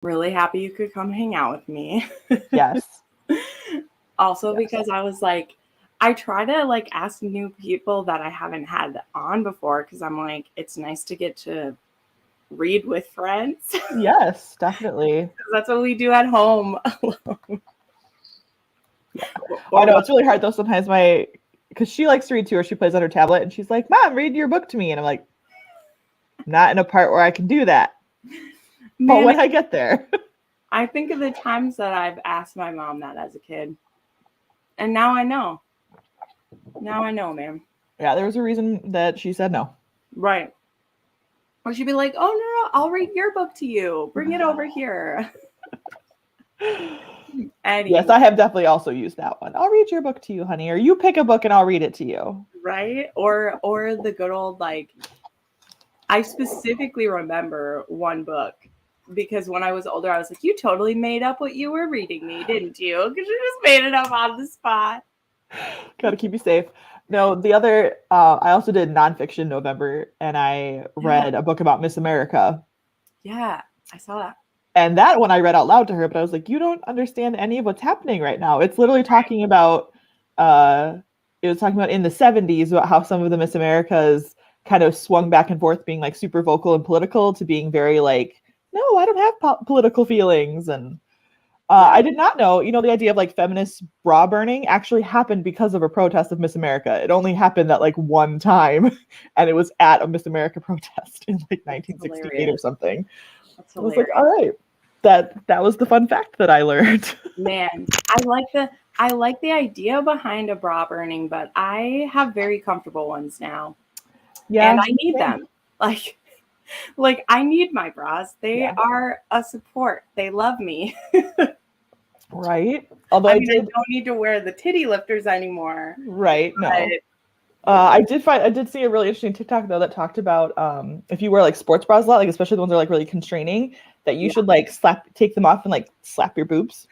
really happy you could come hang out with me. Yes. Also, because I was like, I try to like ask new people that I haven't had on before because I'm like, it's nice to get to read with friends. Yes, definitely. That's what we do at home. Yeah. I know it's really hard though sometimes because she likes to read too, or she plays on her tablet and she's like, Mom, read your book to me. And I'm like, not in a part where I can do that. But when I get there. I think of the times that I've asked my mom that as a kid. And now I know. Now I know, man. Yeah, there was a reason that she said no. Right. Or she'd be like, oh, no, I'll read your book to you. Bring it over here. Anyway. Yes, I have definitely also used that one. I'll read your book to you, honey. Or you pick a book and I'll read it to you. Right? Or the good old, like, I specifically remember one book. Because when I was older, I was like, you totally made up what you were reading me, didn't you? Because you just made it up on the spot. Gotta keep you safe. No, the other, I also did nonfiction November, and I read a book about Miss America. Yeah, I saw that. And that one I read out loud to her, but I was like, you don't understand any of what's happening right now. It's literally talking about, it was talking about in the 70s about how some of the Miss Americas kind of swung back and forth being like super vocal and political to being very like, no, I don't have political feelings. And I did not know, the idea of like feminist bra burning actually happened because of a protest of Miss America. It only happened at like one time, and it was at a Miss America protest in like 1968 or something. I was like, all right, that was the fun fact that I learned. Man, I like the idea behind a bra burning, but I have very comfortable ones now. Yeah, and I need them. Like I need my bras. They are a support. They love me. Right. Although I don't need to wear the titty lifters anymore. Right. No. I did see a really interesting TikTok though that talked about if you wear like sports bras a lot, like especially the ones that are like really constraining, that you should like take them off and like slap your boobs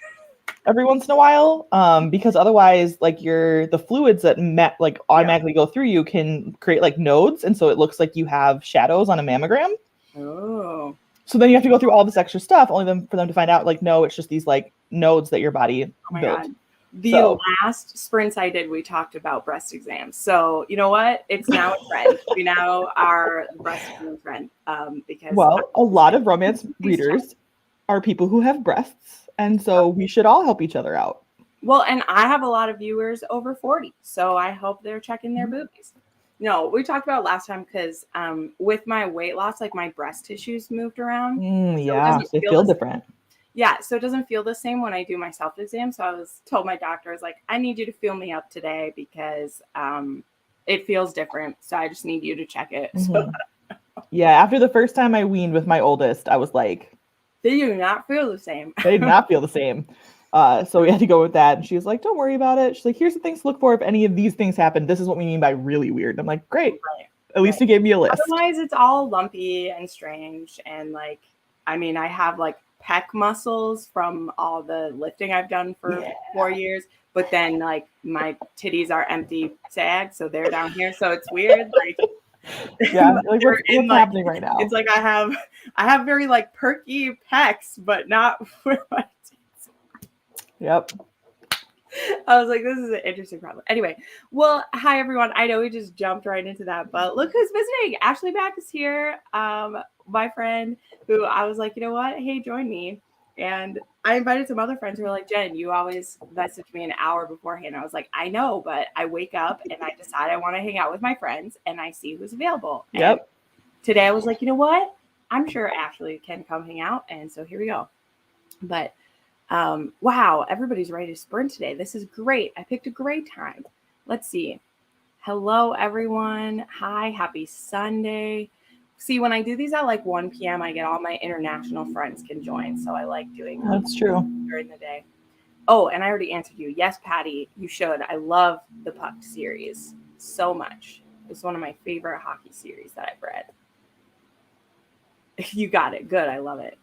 every once in a while, because otherwise like the fluids that like automatically go through you can create like nodes, and so it looks like you have shadows on a mammogram. Oh. So then you have to go through all this extra stuff only for them to find out like, no, it's just these like nodes that your body built. God. The last sprints I did, we talked about breast exams. So you know what? It's now a trend. We now are the breast exam trend. Because a lot of romance readers are people who have breasts, and so we should all help each other out. Well, and I have a lot of viewers over 40, so I hope they're checking their boobies. No, we talked about it last time because with my weight loss, like my breast tissues moved around. So they feel different. Yeah, so it doesn't feel the same when I do my self-exam. So I told my doctor, I was like, I need you to feel me up today because it feels different. So I just need you to check it. Mm-hmm. Yeah, after the first time I weaned with my oldest, I was like, they do not feel the same. They did not feel the same. So we had to go with that. And she was like, don't worry about it. She's like, here's the things to look for if any of these things happen. This is what we mean by really weird. And I'm like, great. Right. At least you gave me a list. Otherwise, it's all lumpy and strange. And like, I mean, I have like pec muscles from all the lifting I've done for 4 years. But then like my titties are empty sag. So they're down here. So it's weird. Like, yeah, like what's happening right now? It's like I have very like perky pecs, but not for my tits. Yep. I was like, this is an interesting problem. Anyway, well, hi everyone. I know we just jumped right into that, but look who's visiting. Ashley Mack is here. My friend who I was like, you know what? Hey, join me. And I invited some other friends who were like, Jen, you always message me an hour beforehand. I was like, I know, but I wake up and I decide I want to hang out with my friends and I see who's available. Yep. And today I was like, you know what? I'm sure Ashley can come hang out. And so here we go. But wow, everybody's ready to sprint today. This is great. I picked a great time. Let's see. Hello, everyone. Hi, happy Sunday. See, when I do these at like 1 p.m., I get all my international friends can join. So I like doing them. That's true. During the day. Oh, and I already answered you. Yes, Patty, you should. I love the Puck series so much. It's one of my favorite hockey series that I've read. You got it. Good. I love it.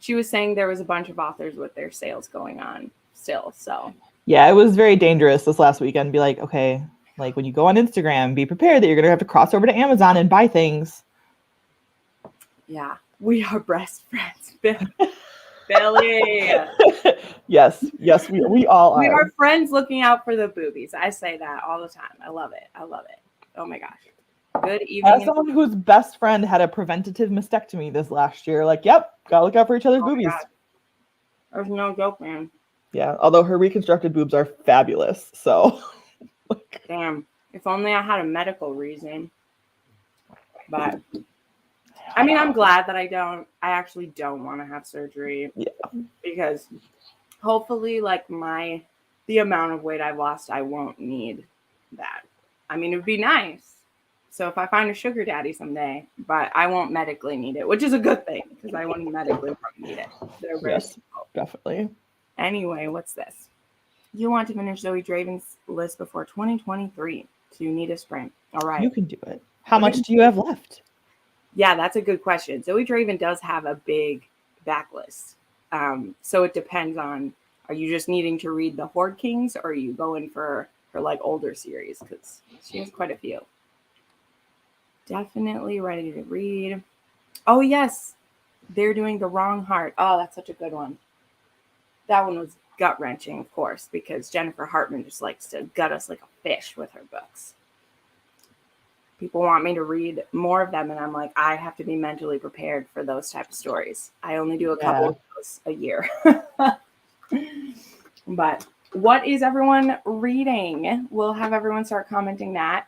She was saying there was a bunch of authors with their sales going on still. So yeah, it was very dangerous this last weekend. Be like, okay, like when you go on Instagram, be prepared that you're going to have to cross over to Amazon and buy things. Yeah, we are best friends. Billy. Yes, we all We are. are friends looking out for the boobies. I say that all the time. I love it. I love it. Oh my gosh. Good evening. As someone whose best friend had a preventative mastectomy this last year, like, yep, gotta look out for each other's boobies. God. There's no joke, man. Yeah, although her reconstructed boobs are fabulous. So, damn. If only I had a medical reason. But I mean, I'm glad that I actually don't want to have surgery. Yeah. Because hopefully, like the amount of weight I've lost, I won't need that. I mean, it would be nice. So if I find a sugar daddy someday, but I won't medically need it, which is a good thing because I wouldn't medically need it. They're very simple. Definitely. Anyway, what's this? You want to finish Zoe Draven's list before 2023. So you need a sprint. All right. You can do it. How much do you have left? Yeah, that's a good question. Zoe Draven does have a big backlist. So it depends on, are you just needing to read the Horde Kings or are you going for her like older series? Because she has quite a few. Definitely ready to read. Oh, yes. They're doing The Wrong Heart. Oh, that's such a good one. That one was gut-wrenching, of course, because Jennifer Hartman just likes to gut us like a fish with her books. People want me to read more of them, and I'm like, I have to be mentally prepared for those type of stories. I only do a couple of those a year. But what is everyone reading? We'll have everyone start commenting that.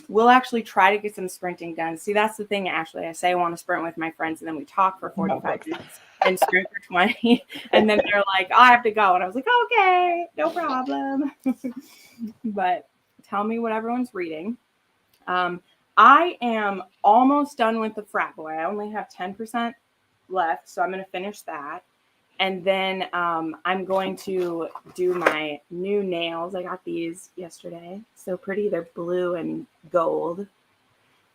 We'll actually try to get some sprinting done. See, that's the thing, Ashley. I say I want to sprint with my friends, and then we talk for 45 minutes and sprint for 20. And then they're like, oh, I have to go. And I was like, okay, no problem. But tell me what everyone's reading. I am almost done with the frat boy. I only have 10% left, so I'm going to finish that. And then I'm going to do my new nails. I got these yesterday. So pretty. They're blue and gold.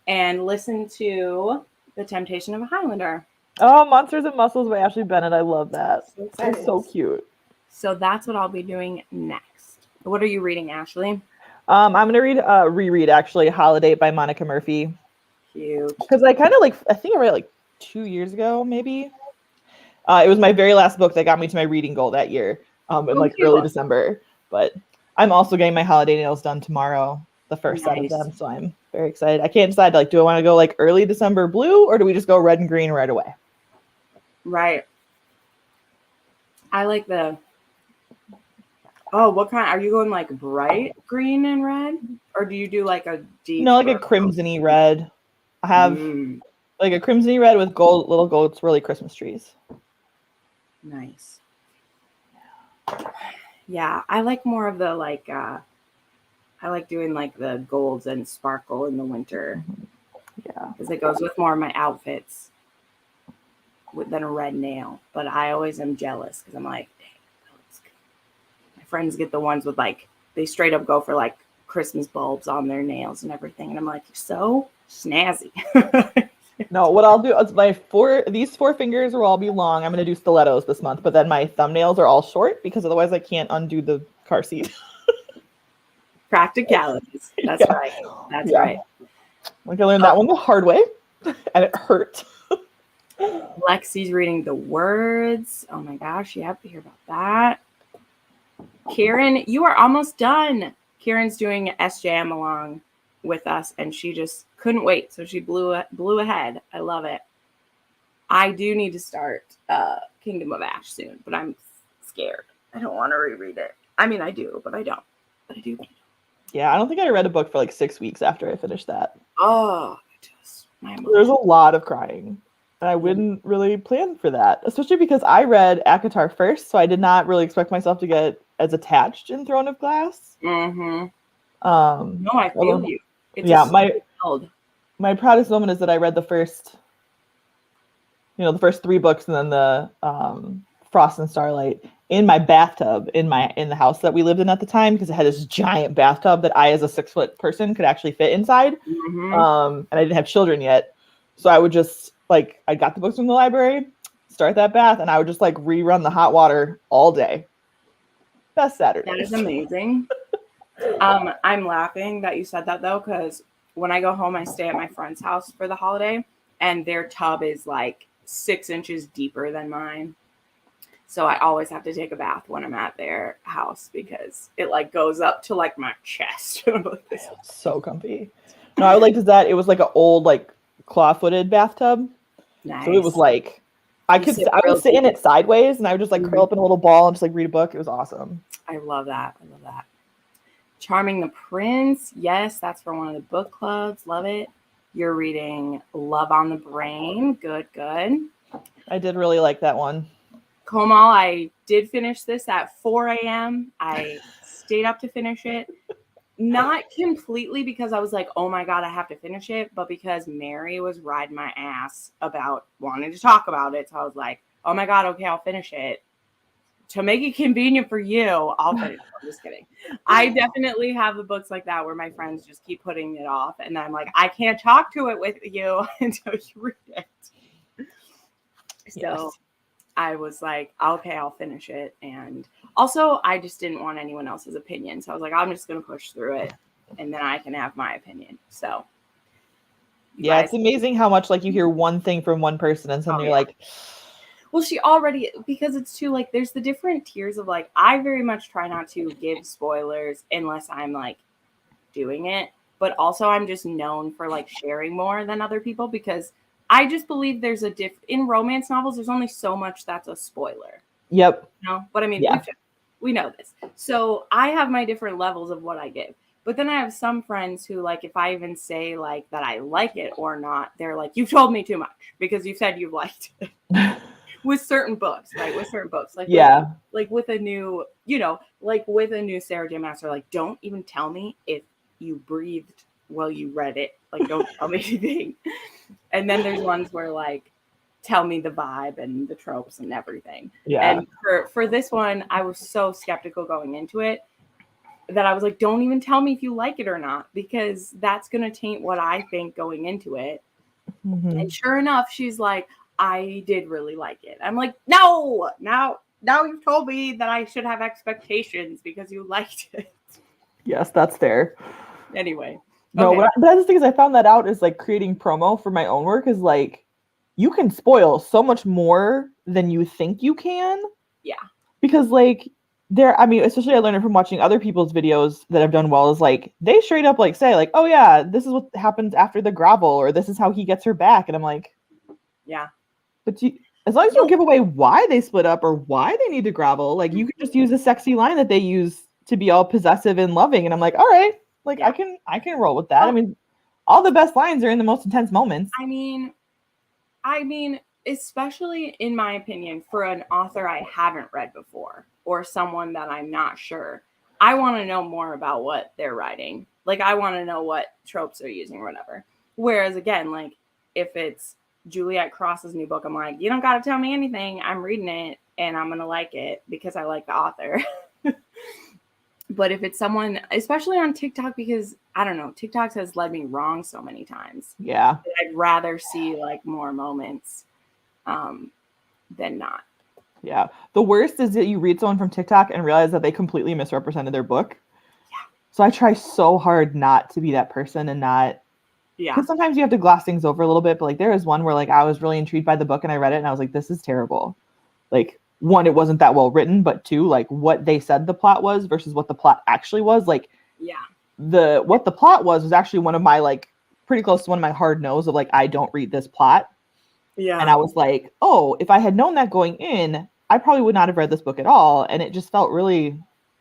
And listen to The Temptation of a Highlander. Oh, Monsters and Muscles by Ashley Bennett. I love that. It's so cute. So that's what I'll be doing next. What are you reading, Ashley? I'm going to reread, actually, Holiday by Monica Murphy. Cute. Because I kind of I think I read it like 2 years ago, maybe. It was my very last book that got me to my reading goal that year in early December. But I'm also getting my holiday nails done tomorrow, the first set of them. So I'm very excited. I can't decide, do I want to go early December blue or do we just go red and green right away? Right. I like what kind? Are you going bright green and red? Or do you do a deep? No, a crimson-y red. I have a crimson-y red with little gold swirly Christmas trees. Nice. Yeah, I like more of the I like doing the golds and sparkle in the winter. Yeah. Because it goes with more of my outfits than a red nail. But I always am jealous because I'm like, dang, that looks good. My friends get the ones with they straight up go for Christmas bulbs on their nails and everything. And I'm like, you're so snazzy. No, what I'll do is these 4 fingers will all be long. I'm going to do stilettos this month, but then my thumbnails are all short because otherwise I can't undo the car seat. Practicalities. That's right. That's right. I learned that one the hard way, and it hurt. Lexi's reading The Words. Oh my gosh, you have to hear about that. Karen, you are almost done. Karen's doing SJM along with us, and she just couldn't wait, so she blew ahead. I love it. I do need to start Kingdom of Ash soon, but I'm scared. I don't want to reread it. I mean, I do, but I don't. But I do. Yeah, I don't think I read a book for 6 weeks after I finished that. Oh, there's a lot of crying, and I wouldn't really plan for that, especially because I read ACOTAR first, so I did not really expect myself to get as attached in Throne of Glass. Mm-hmm. No, I feel you. It's my proudest moment is that I read the first 3 books and then the Frost and Starlight in my bathtub in the house that we lived in at the time, because it had this giant bathtub that I, as a 6-foot person, could actually fit inside. And I didn't have children yet, so I would just I got the books from the library, start that bath, and I would just rerun the hot water all day. Best Saturday. That is amazing. I'm laughing that you said that though, because when I go home, I stay at my friend's house for the holiday, and their tub is 6 inches deeper than mine. So I always have to take a bath when I'm at their house because it like goes up to like my chest. So comfy. No, I liked that it was like an old like claw-footed bathtub. Nice. So it was like I would sit in it sideways and I would just like curl up in a little ball and just like read a book. It was awesome. I love that. I love that. Charming the Prince. Yes, that's for one of the book clubs. Love it. You're reading Love on the Brain. Good, good. I did really like that one. Komal, I did finish this at 4 a.m. I stayed up to finish it. Not completely because I was like, oh my God, I have to finish it, but because Mary was riding my ass about wanting to talk about it. So I was like, oh my God, okay, I'll finish it. To make it convenient for you, I'll finish it. I'm just kidding. I definitely have the books like that where my friends just keep putting it off. And I'm like, I can't talk to it with you until you read it. So yes. I was like, okay, I'll finish it. And also, I just didn't want anyone else's opinion. So I was like, I'm just going to push through it and then I can have my opinion. So. Yeah, it's amazing how much like you hear one thing from one person and suddenly you're like. Well, she already, because it's too like, there's the different tiers of like, I very much try not to give spoilers unless I'm like doing it. But also I'm just known for like sharing more than other people because I just believe there's a in romance novels, there's only so much that's a spoiler. Yep. You know? But I mean, yeah. we know this. So I have my different levels of what I give. But then I have some friends who like, if I even say like that I like it or not, they're like, you've told me too much because you said you liked it. With certain books, right? With certain books. Like, yeah. With a new, you know, like with a new Sarah J. Maas, like, don't even tell me if you breathed while you read it. Like, don't tell me anything. And then there's ones where like, tell me the vibe and the tropes and everything. Yeah. And for this one, I was so skeptical going into it that I was like, don't even tell me if you like it or not, because that's going to taint what I think going into it. Mm-hmm. And sure enough, she's like, I did really like it. I'm like, no, now you've told me that I should have expectations because you liked it. Yes, that's fair. Anyway. No, okay. But the thing is, I found that out is like creating promo for my own work is like, you can spoil so much more than you think you can. Yeah. Because like especially I learned it from watching other people's videos that have done well is like, they straight up like say like, oh yeah, this is what happens after the grovel, or this is how he gets her back. And I'm like, yeah. But as long as you don't give away why they split up or why they need to grovel, like you can just use a sexy line that they use to be all possessive and loving. And I'm like, all right, like I can roll with that. I mean, all the best lines are in the most intense moments. I mean, especially in my opinion, for an author I haven't read before or someone that I'm not sure, I want to know more about what they're writing. Like I want to know what tropes they're using or whatever. Whereas again, like if it's Juliet Cross's new book, I'm like, you don't got to tell me anything. I'm reading it and I'm going to like it because I like the author. But if it's someone, especially on TikTok, because I don't know, TikTok has led me wrong so many times. Yeah. I'd rather see like more moments than not. Yeah. The worst is that you read someone from TikTok and realize that they completely misrepresented their book. Yeah. So I try so hard not to be that person and not. Yeah. Because sometimes you have to gloss things over a little bit, but like there was one where like I was really intrigued by the book and I read it and I was like, this is terrible. Like one, it wasn't that well written, but two, like what they said the plot was versus what the plot actually was. Like what the plot was actually one of my like pretty close to one of my hard no's of like, I don't read this plot. Yeah. And I was like, oh, if I had known that going in, I probably would not have read this book at all. And it just felt really,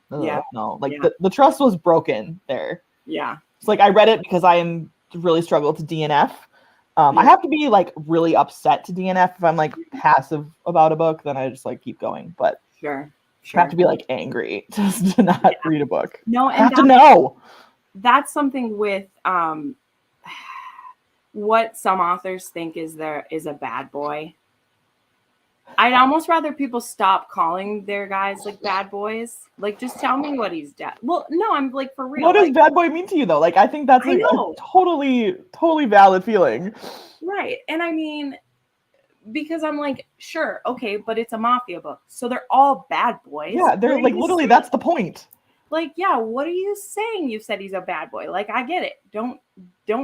the trust was broken there. Yeah. It's like I read it because I am really struggle to DNF. I have to be like really upset to DNF. If I'm like passive about a book, then I just like keep going. But sure. I have to be like angry just to not read a book. No, I have to know. That's something with what some authors think is a bad boy. I'd almost rather people stop calling their guys like bad boys. Like, just tell me what he's done. Well, no, I'm like for real. What does bad boy mean to you though? Like, I think that's like a totally valid feeling. Right. And I mean, because I'm like, sure, okay, but it's a mafia book. So they're all bad boys. Yeah, they're like literally that's the point. Like, yeah, what are you saying? You said he's a bad boy. Like, I get it. Don't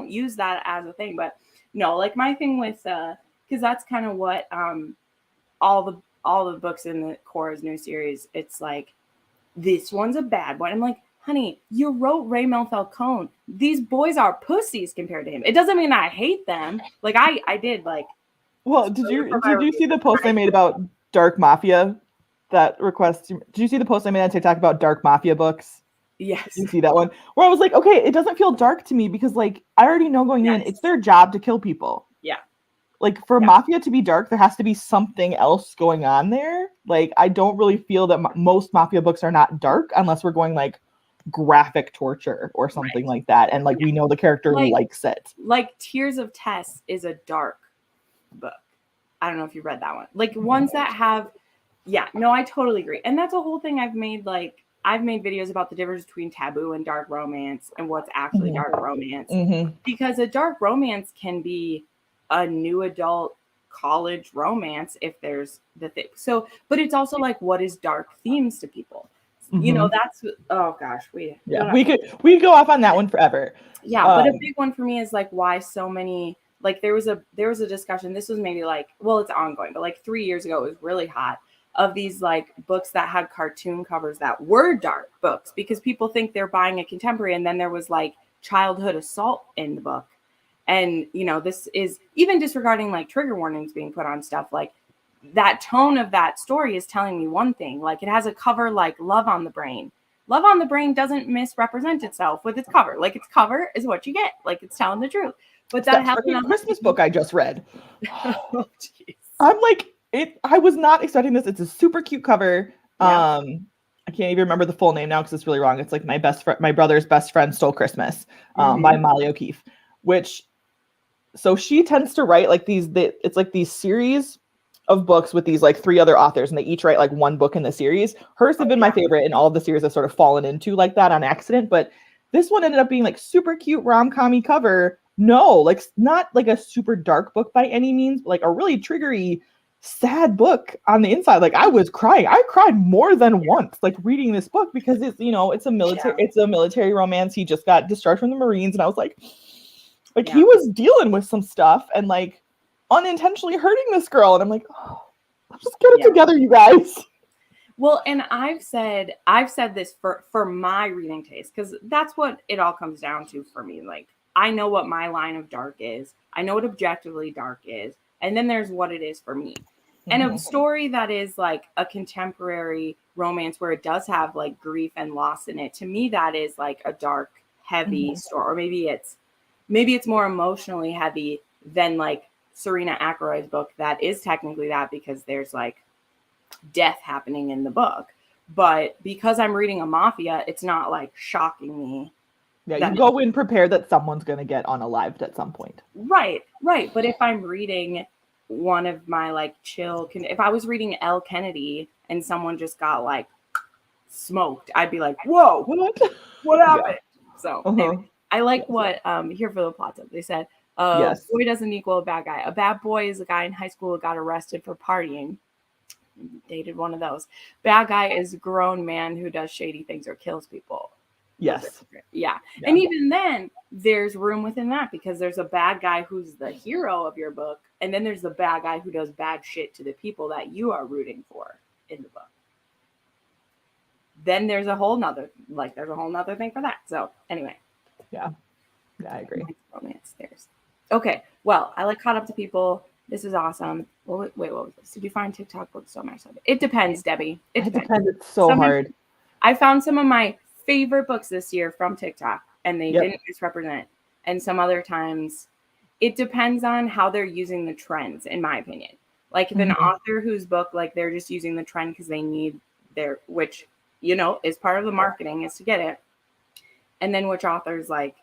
use that as a thing. But no, like my thing with because that's kind of what all all the books in the Cora's new series, it's like, this one's a bad one. I'm like, honey, you wrote Raymel Falcone. These boys are pussies compared to him. It doesn't mean I hate them. Like I did like. Well, did you see the post I made about Dark Mafia? That request. Did you see the post I made on TikTok about Dark Mafia books? Yes. You see that one? Where I was like, okay, it doesn't feel dark to me because like I already know going in, it's their job to kill people. Yeah. Like for Mafia to be dark, there has to be something else going on there. Like I don't really feel that most Mafia books are not dark unless we're going like graphic torture or something like that, and like we know the character likes it. Like Tears of Tess is a dark book. I don't know if you read that one. Like ones that have, I totally agree. And that's a whole thing I've made. Like I've made videos about the difference between taboo and dark romance and what's actually dark romance. Because a dark romance can be a new adult college romance if there's the thing. So, but it's also like, what is dark themes to people? You know, that's, oh gosh, we could go off on that one forever. Yeah, but a big one for me is like why so many, like there was a discussion, this was maybe like, well, it's ongoing, but like 3 years ago, it was really hot, of these like books that had cartoon covers that were dark books because people think they're buying a contemporary, and then there was like childhood assault in the book. And, you know, this is even disregarding like trigger warnings being put on stuff, like that tone of that story is telling me one thing. Like it has a cover like Love on the Brain. Love on the Brain doesn't misrepresent itself with its cover. Like its cover is what you get. Like it's telling the truth. But that happened on Christmas book I just read. Oh, I'm like, I was not expecting this. It's a super cute cover. I can't even remember the full name now because it's really wrong. It's like my brother's best friend stole Christmas by Molly O'Keefe, which, so she tends to write like it's like these series of books with these like 3 other authors, and they each write like one book in the series. Hers have been my favorite, and all of the series have sort of fallen into like that on accident. But this one ended up being like super cute rom-com-y cover. No, like not like a super dark book by any means, but like a really triggery, sad book on the inside. Like I was crying. I cried more than once, like reading this book because it's, you know, it's a military romance. He just got discharged from the Marines, and I was like he was dealing with some stuff and like unintentionally hurting this girl, and I'm like, oh, just get it together, you guys. Well, and I've said this for my reading taste, because that's what it all comes down to for me. Like I know what my line of dark is. I know what objectively dark is. And then there's what it is for me. And a story that is like a contemporary romance where it does have like grief and loss in it, to me, that is like a dark, heavy story. Or maybe it's more emotionally heavy than like Serena Ackroyd's book that is technically that, because there's like death happening in the book. But because I'm reading a mafia, it's not like shocking me. Yeah, you go in prepared that someone's going to get unalived at some point. Right. But if I'm reading one of my like chill, if I was reading Elle Kennedy and someone just got like smoked, I'd be like, whoa, what happened? So anyway, I like what here for the plot tip. They said, boy doesn't equal a bad guy. A bad boy is a guy in high school who got arrested for partying. Dated one of those. Bad guy is a grown man who does shady things or kills people. Yes. Yeah. And even then there's room within that, because there's a bad guy who's the hero of your book, and then there's the bad guy who does bad shit to the people that you are rooting for in the book. Then there's a whole nother thing for that. So anyway. Yeah, I agree. Romance there's. Okay. Well, I like caught up to people. This is awesome. Well, wait, what was this? Did you find TikTok books so much? It depends, Debbie. It depends. It's so hard. I found some of my favorite books this year from TikTok, and they didn't misrepresent. And some other times it depends on how they're using the trends, in my opinion. Like if an author whose book, like they're just using the trend because they need which, you know, is part of the marketing is to get it. And then which authors like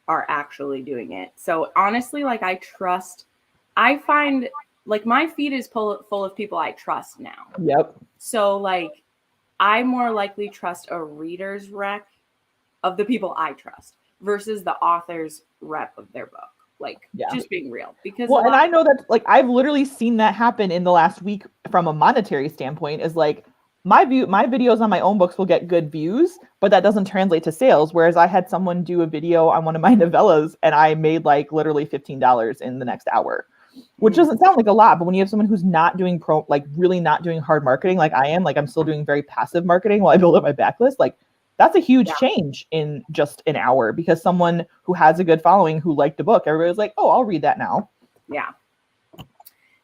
are actually doing it. So honestly, like I find like my feed is full of people I trust now. Yep. So like I more likely trust a reader's rec of the people I trust versus the author's rep of their book. Like just being real. Because and I know that like I've literally seen that happen in the last week from a monetary standpoint, is like my videos on my own books will get good views, but that doesn't translate to sales. Whereas I had someone do a video on one of my novellas and I made like literally $15 in the next hour. which doesn't sound like a lot, but when you have someone who's not doing really not doing hard marketing like I am, like I'm still doing very passive marketing while I build up my backlist, like that's a huge change in just an hour, because someone who has a good following who liked the book, everybody's like, oh, I'll read that now. Yeah.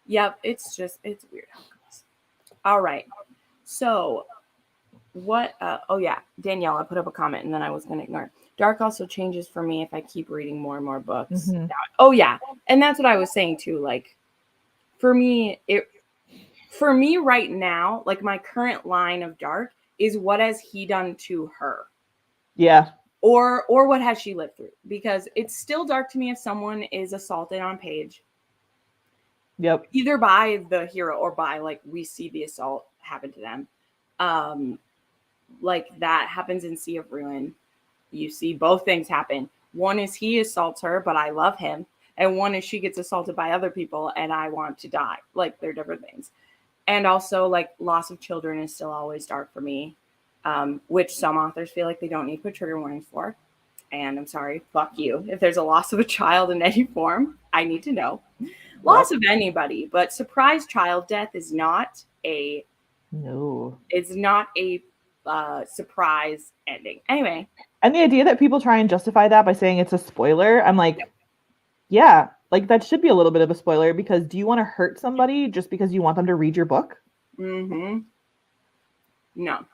Yep. It's weird how it goes. All right. So what, oh yeah, Danielle, I put up a comment and then I was going to ignore. Dark also changes for me if I keep reading more and more books. Mm-hmm. Oh yeah. And that's what I was saying too. Like for me right now, like my current line of dark is what has he done to her? Yeah. Or what has she lived through? Because it's still dark to me if someone is assaulted on page. Yep. Either by the hero or by like we see the assault happen to them. Like that happens in Sea of Ruin. You see both things happen. One is he assaults her, but I love him. And one is she gets assaulted by other people and I want to die. Like they're different things. And also like loss of children is still always dark for me, which some authors feel like they don't need to put trigger warnings for. And I'm sorry, fuck you. If there's a loss of a child in any form, I need to know. Loss of anybody, but surprise child death is not a surprise ending. Anyway. And the idea that people try and justify that by saying it's a spoiler, I'm like, yeah, like that should be a little bit of a spoiler, because do you want to hurt somebody just because you want them to read your book? Mm-hmm. No.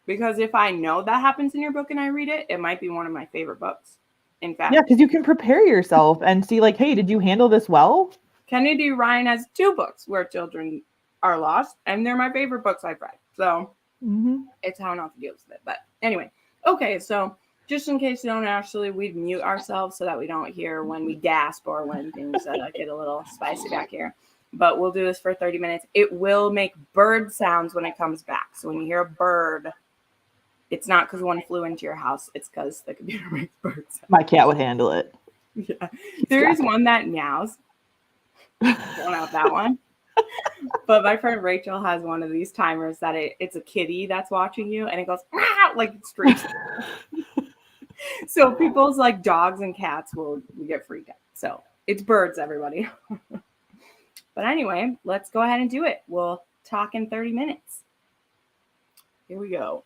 Because if I know that happens in your book and I read it, it might be one of my favorite books. In fact. Yeah, because you can prepare yourself and see like, hey, did you handle this well? Kennedy Ryan has 2 books where children are lost, and they're my favorite books I've read. So it's how not to deal with it. But anyway, okay, so just in case you don't actually, we'd mute ourselves so that we don't hear when we gasp or when things get a little spicy back here. But we'll do this for 30 minutes. It will make bird sounds when it comes back. So when you hear a bird, it's not because one flew into your house. It's because the computer makes bird sounds. My cat would handle it. Yeah. There is one that meows. Don't have that one. But my friend Rachel has one of these timers that it's a kitty that's watching you and it goes like it screams. So people's like dogs and cats will get freaked out. So it's birds, everybody. But anyway, let's go ahead and do it. We'll talk in 30 minutes. Here we go.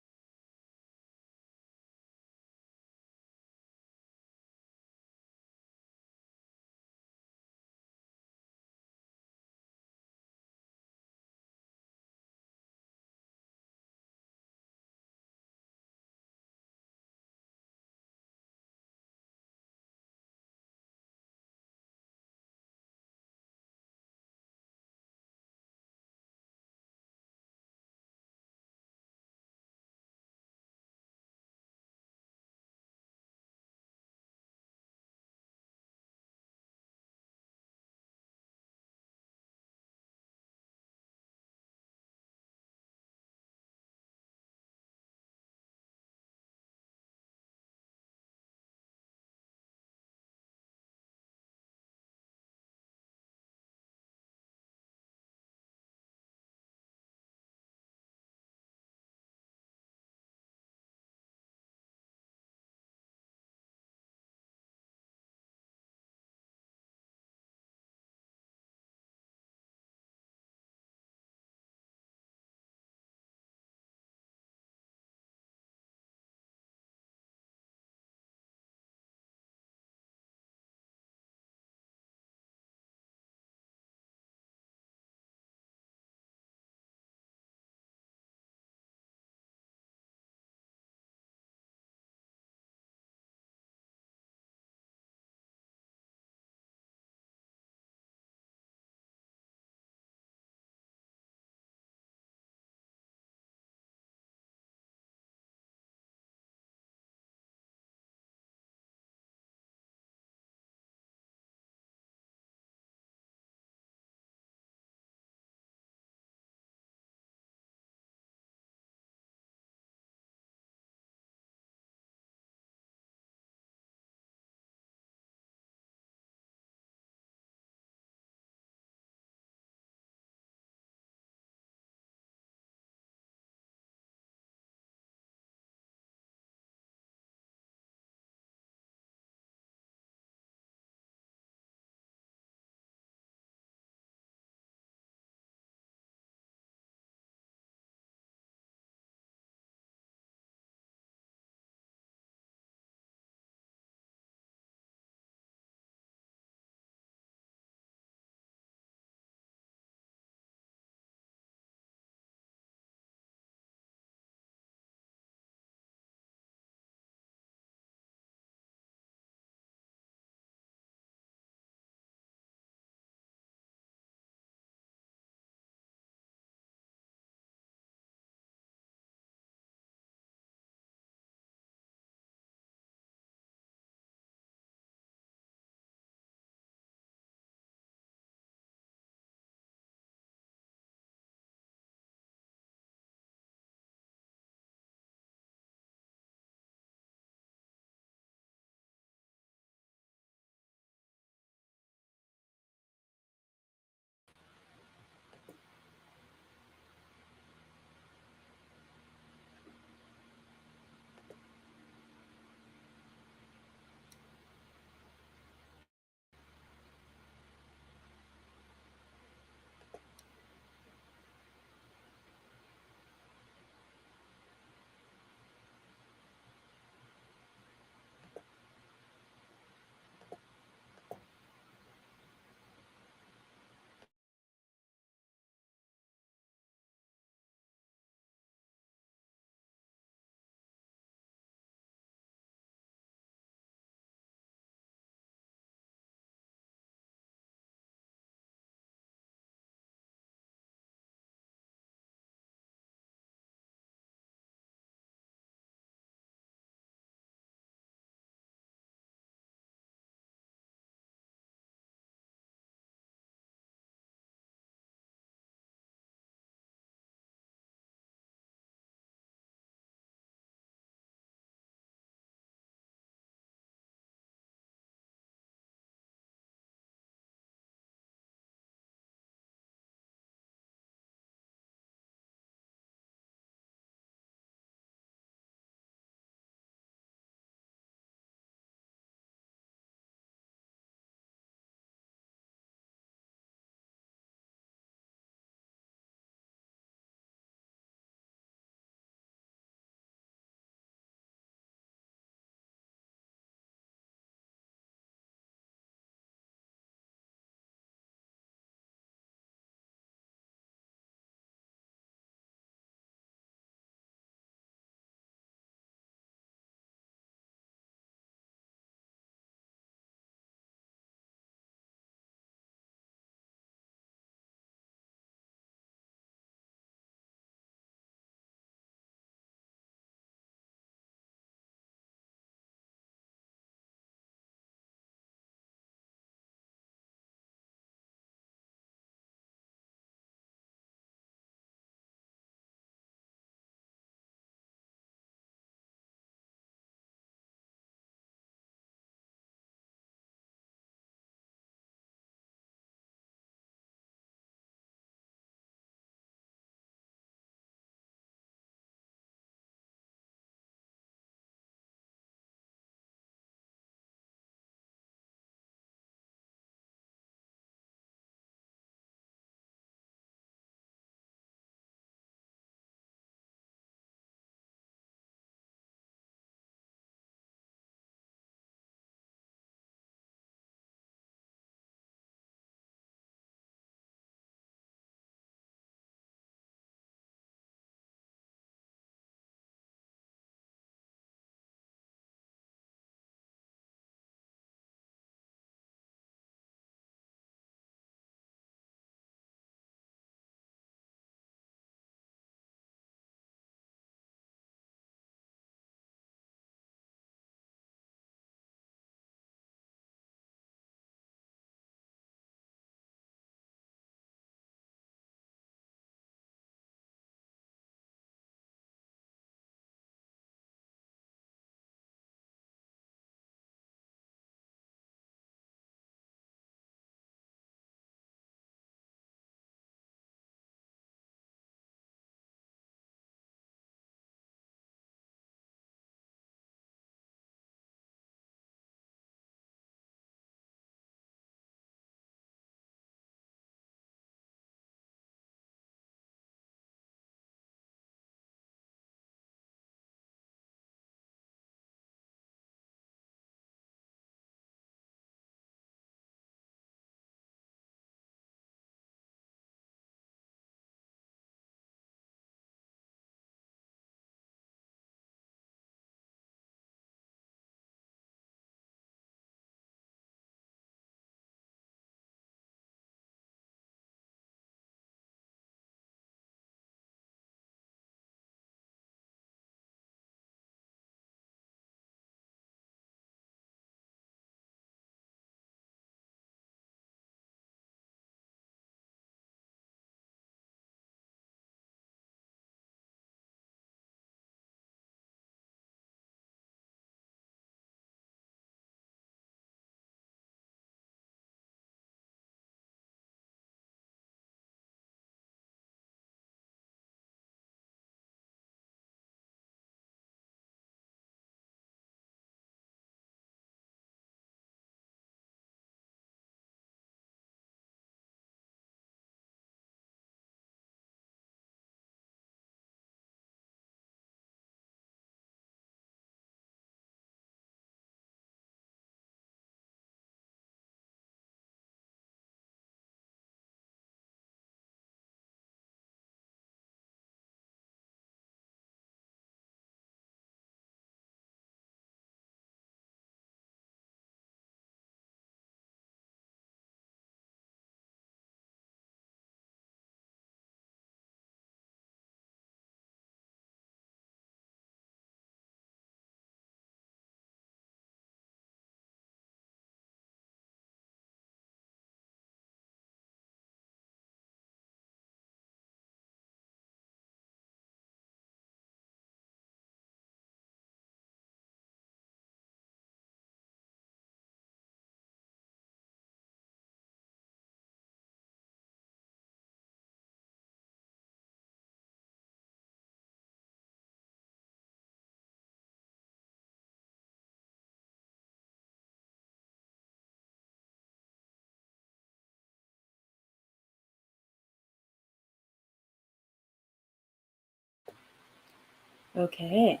Okay,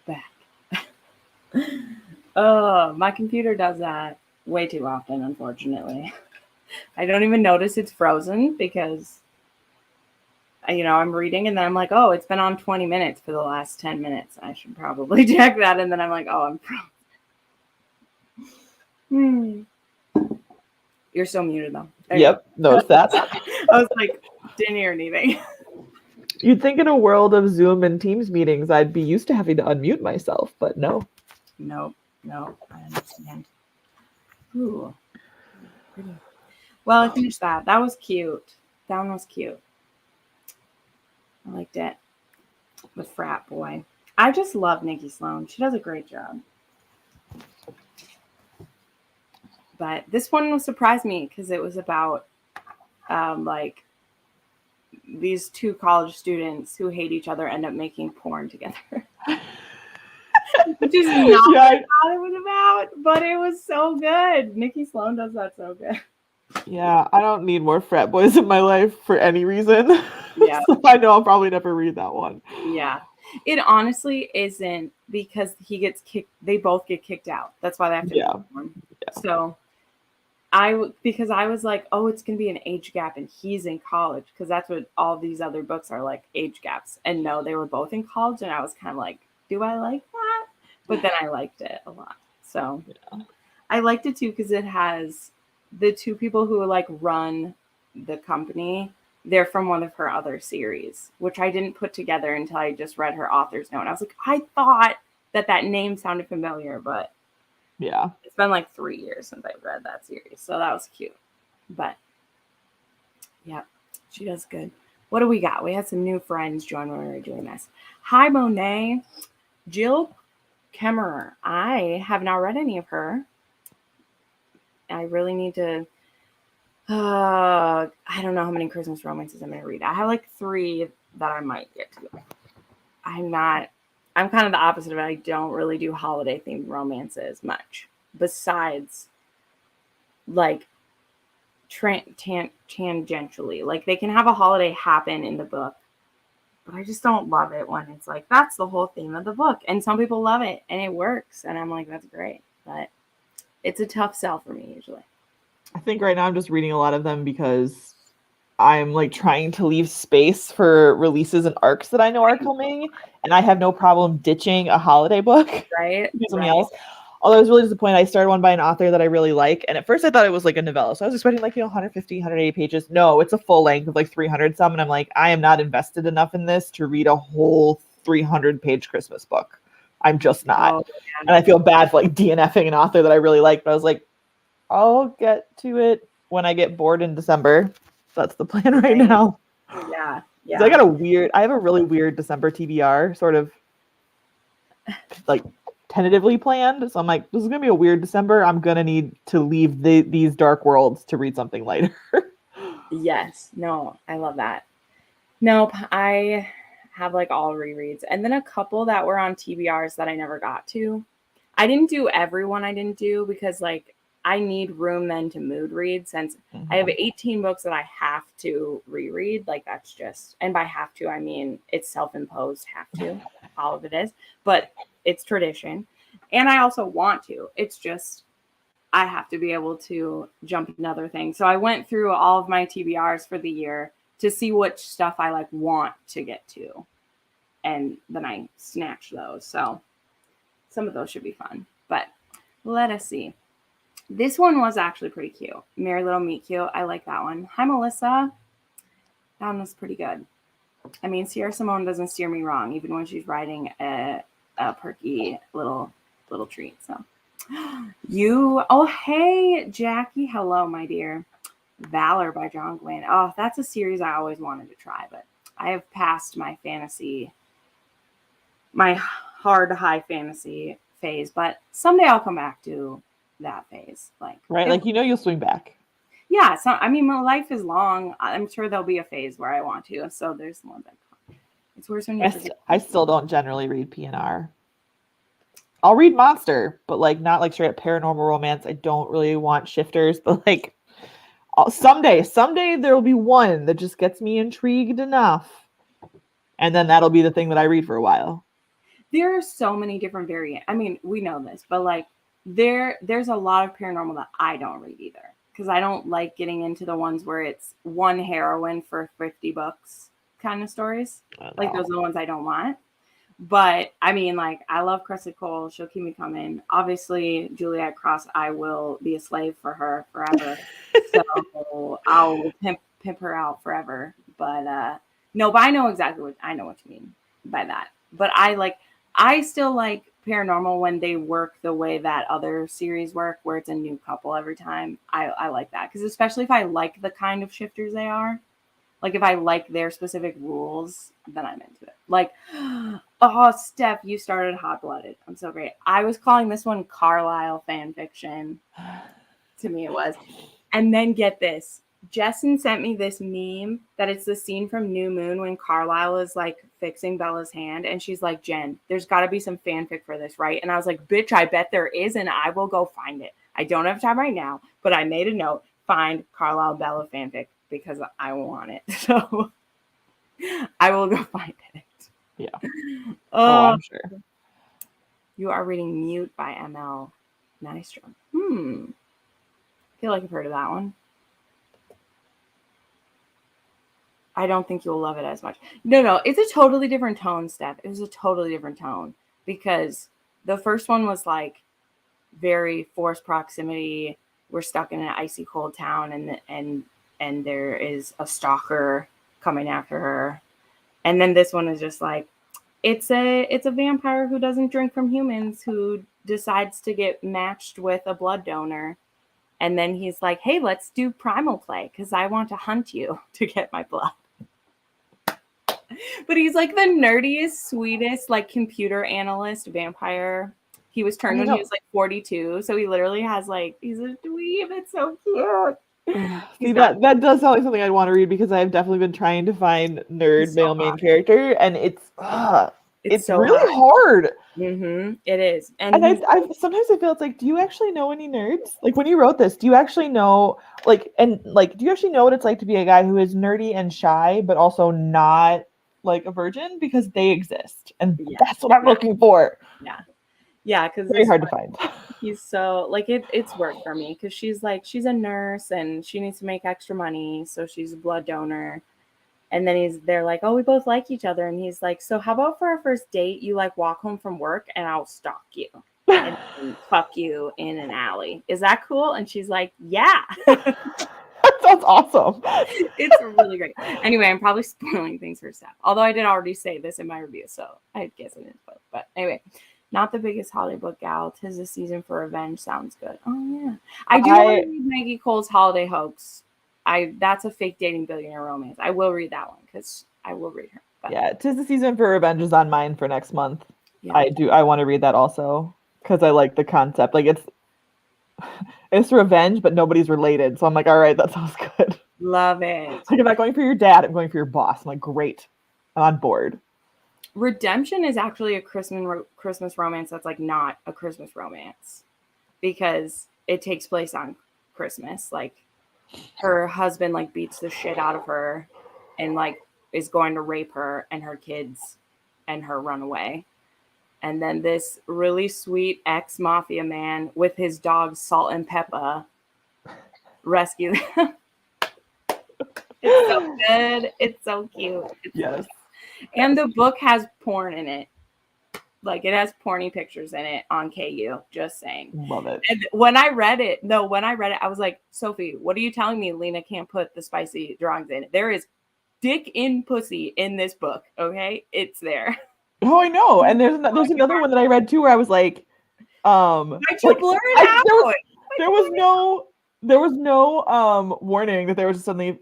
back. Oh, my computer does that way too often, unfortunately. I don't even notice it's frozen because, I'm reading and then I'm like, oh, it's been on 20 minutes for the last 10 minutes. I should probably check that. And then I'm like, oh, I'm frozen. You're still muted though. Yep, noticed that. I was like, didn't hear anything. You'd think in a world of Zoom and Teams meetings, I'd be used to having to unmute myself, but no. Nope, I understand. Ooh, pretty. Well, I finished that. That was cute. That one was cute. I liked it. The frat boy. I just love Nikki Sloan. She does a great job. But this one surprised me because it was about like these two college students who hate each other end up making porn together. Which is not what I thought it was about, but it was so good. Nikki Sloan does that so good. Yeah, I don't need more frat boys in my life for any reason. Yeah. So I know I'll probably never read that one. Yeah. It honestly isn't because he gets kicked. They both get kicked out. That's why they have to make porn. Yeah. So because I was like, oh, it's going to be an age gap and he's in college because that's what all these other books are like, age gaps. And no, they were both in college and I was kind of like, do I like that? But then I liked it a lot. So yeah. I liked it too because it has the two people who like run the company. They're from one of her other series, which I didn't put together until I just read her author's note. And I was like, I thought that name sounded familiar, but yeah, it's been like 3 years since I've read that series. So that was cute. But yeah, she does good. What do we got? We had some new friends join when we were doing this. Hi, Monet. Jill Kemmerer. I have not read any of her. I really need to. I don't know how many Christmas romances I'm going to read. I have like 3 that I might get to. I'm kind of the opposite of it. I don't really do holiday themed romances much. Besides, like, tangentially. Like, they can have a holiday happen in the book. But I just don't love it when it's like, that's the whole theme of the book. And some people love it and it works. And I'm like, that's great. But it's a tough sell for me usually. I think right now I'm just reading a lot of them because I'm like trying to leave space for releases and arcs that I know are coming. And I have no problem ditching a holiday book. Right. Do something else. Although I was really disappointed. I started one by an author that I really like. And at first I thought it was like a novella. So I was expecting like, 150, 180 pages. No, it's a full length of like 300 some. And I'm like, I am not invested enough in this to read a whole 300-page Christmas book. I'm just not. Oh, yeah. And I feel bad for like DNFing an author that I really like. But I was like, I'll get to it when I get bored in December. That's the plan right now. Yeah. Yeah. I have a really weird December TBR sort of like tentatively planned. So I'm like, this is going to be a weird December. I'm going to need to leave these dark worlds to read something lighter. Yes. No, I love that. Nope. I have like all rereads and then a couple that were on TBRs that I never got to. I didn't do everyone I didn't do because like I need room then to mood read since I have 18 books that I have to reread. Like that's just, and by have to, I mean, it's self-imposed have to, all of it is, but it's tradition. And I also want to, it's just, I have to be able to jump into other things. So I went through all of my TBRs for the year to see which stuff I like want to get to. And then I snatched those. So some of those should be fun, but let us see. This one was actually pretty cute. Merry Little Meet Cute. I like that one. Hi, Melissa. That one was pretty good. I mean, Sierra Simone doesn't steer me wrong, even when she's writing a perky little treat. So hey, Jackie. Hello, my dear. Valor by John Gwynne. Oh, that's a series I always wanted to try, but I have passed my hard high fantasy phase, but someday I'll come back to that phase. Like, right. Like, you'll swing back. Yeah. So, I mean, my life is long. I'm sure there'll be a phase where I want to. So there's one that it's worse when you forget. I still don't generally read PNR. I'll read monster, but like not like straight up paranormal romance. I don't really want shifters, but like someday there will be one that just gets me intrigued enough. And then that'll be the thing that I read for a while. there are so many different variants. I mean, we know this, but like there's a lot of paranormal that I don't read either because I don't like getting into the ones where it's one heroine for 50 books kind of stories. Like those are the ones I don't want. But I mean, like, I love Cressy Cole. She'll keep me coming. Obviously, Juliet Cross, I will be a slave for her forever. So I'll pimp her out forever. But no, but I know exactly what you mean by that. But I still like paranormal when they work the way that other series work, where it's a new couple every time. I like that because especially if I like the kind of shifters they are. Like if I like their specific rules, then I'm into it. Like, oh, Steph, you started Hot Blooded. I'm so great. I was calling this one Carlisle fan fiction. To me, it was. And then get this. Jessen sent me this meme that it's the scene from New Moon when Carlisle is like fixing Bella's hand. And she's like, Jen, there's got to be some fanfic for this, right? And I was like, bitch, I bet there is. And I will go find it. I don't have time right now, but I made a note. Find Carlisle Bella fanfic. Because I want it. So I will go find it. Yeah. I'm sure. You are reading Mute by ML Nystrom. I feel like I've heard of that one. I don't think you'll love it as much. No. It's a totally different tone, Steph. It was a totally different tone. Because the first one was like very forced proximity. We're stuck in an icy cold town and there is a stalker coming after her. And then this one is just like, it's a vampire who doesn't drink from humans who decides to get matched with a blood donor. And then he's like, hey, let's do primal play because I want to hunt you to get my blood. But he's like the nerdiest, sweetest, like computer analyst vampire. He was turned when he was like 42. So he literally has like, he's a dweeb. It's so cute. See, that does sound like something I'd want to read because I've definitely been trying to find nerd male main character, and it's so really hard. It is, and I sometimes I feel it's like, do you actually know any nerds? Like when you wrote this, do you actually know do you actually know what it's like to be a guy who is nerdy and shy, but also not like a virgin? Because they exist, and that's what I'm looking for. Yeah, because very hard to find. He's so like it's worked for me because she's a nurse and she needs to make extra money, so she's a blood donor. And then they're like, oh, we both like each other, and he's like, so how about for our first date, you like walk home from work and I'll stalk you and fuck you in an alley. Is that cool? And she's like, yeah. That sounds awesome. It's really great. Anyway, I'm probably spoiling things for Steph. Although I did already say this in my review, so I guess I didn't spoil. But anyway. Not the biggest holiday book gal. 'Tis the season for revenge. Sounds good. Oh yeah, I do want to read Maggie Cole's Holiday Hoax. That's a fake dating billionaire romance. I will read that one because I will read her. But. Yeah, 'Tis the season for revenge is on mine for next month. Yeah. I want to read that also because I like the concept. Like it's revenge, but nobody's related. So I'm like, all right, that sounds good. Love it. Like, I'm not going for your dad. I'm going for your boss. I'm like, great. I'm on board. Redemption is actually a Christmas romance that's like not a Christmas romance because it takes place on Christmas. Like her husband like beats the shit out of her and like is going to rape her and her kids and her run away. And then this really sweet ex-mafia man with his dog Salt and Pepper rescue them. It's so good. It's so cute. Yes. And the book has porn in it. Like it has porny pictures in it on KU. Just saying. Love it. And when I read it, I was like, Sophie, what are you telling me? Lena can't put the spicy drawings in it. There is dick in pussy in this book. Okay, it's there. Oh, I know. And there's another one that I read too, where I was like, why'd you blur it out? There was no warning that there was suddenly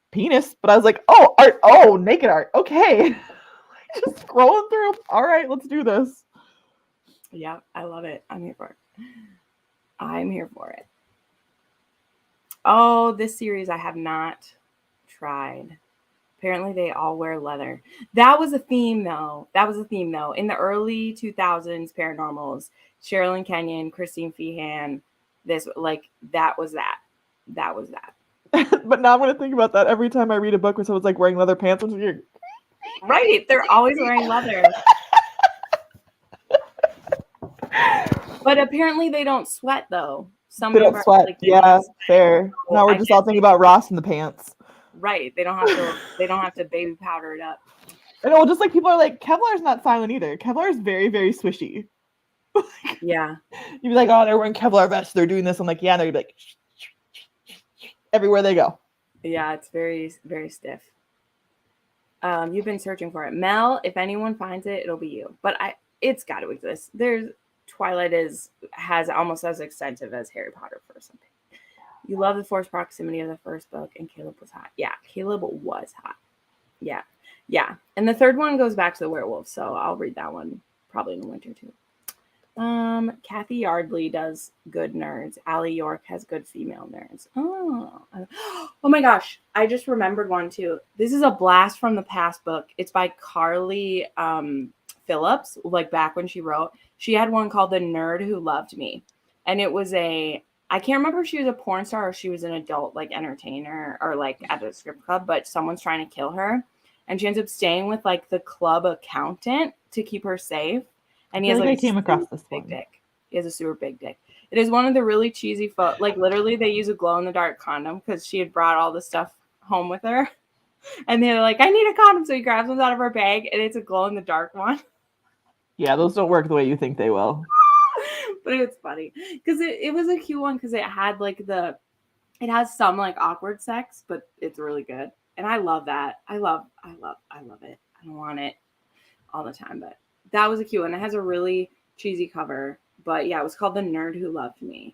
penis, but I was like, oh, art, oh, naked art, okay. Just scrolling through. All right, let's do this. Yeah, I love it. I'm here for it. Oh, this series I have not tried. Apparently they all wear leather. That was a theme though. In the early 2000s paranormals, Sherilyn Kenyon, Christine Feehan, that was that. But now I'm going to think about that every time I read a book where someone's like wearing leather pants. I'm like, right. They're always wearing leather. But apparently they don't sweat though. Some They don't vampires sweat. like Yeah, sweat. fair. So Now we're I just all guess thinking about Ross in the pants. right. They don't have to. They don't have to baby powder it up. And well, just like people are like, Kevlar's not silent either. Kevlar is very, very swishy. Yeah. You'd be like, oh, they're wearing Kevlar vests. They're doing this. I'm like, yeah. And they'd be like, everywhere they go. Yeah. It's very, very stiff. You've been searching for it, Mel. If anyone finds it, it'll be you. But it's got to exist. There's Twilight has almost as extensive as Harry Potter for something. You love the forced proximity of the first book, and Caleb was hot. Yeah, Caleb was hot. Yeah, yeah. And the third one goes back to the werewolf, so I'll read that one probably in the winter too. Kathy Yardley does good nerds. Allie York has good female nerds. Oh, oh my gosh! I just remembered one too. This is a blast from the past book. It's by Carly Phillips. Like back when she wrote, she had one called "The Nerd Who Loved Me," and it was I can't remember if she was a porn star or she was an adult like entertainer or like at a strip club, but someone's trying to kill her, and she ends up staying with like the club accountant to keep her safe. And he has like I came across this big one. dick. He has a super big dick. It is one of the really cheesy like literally they use a glow in the dark condom because she had brought all the stuff home with her. And they're like, I need a condom. So he grabs one out of her bag and it's a glow in the dark one. Yeah, those don't work the way you think they will. But it's funny because it was a cute one because it had like it has some like awkward sex, but it's really good. And I love that. I love it. I don't want it all the time, but that was a cute one. It has a really cheesy cover, but yeah, it was called The Nerd Who Loved Me.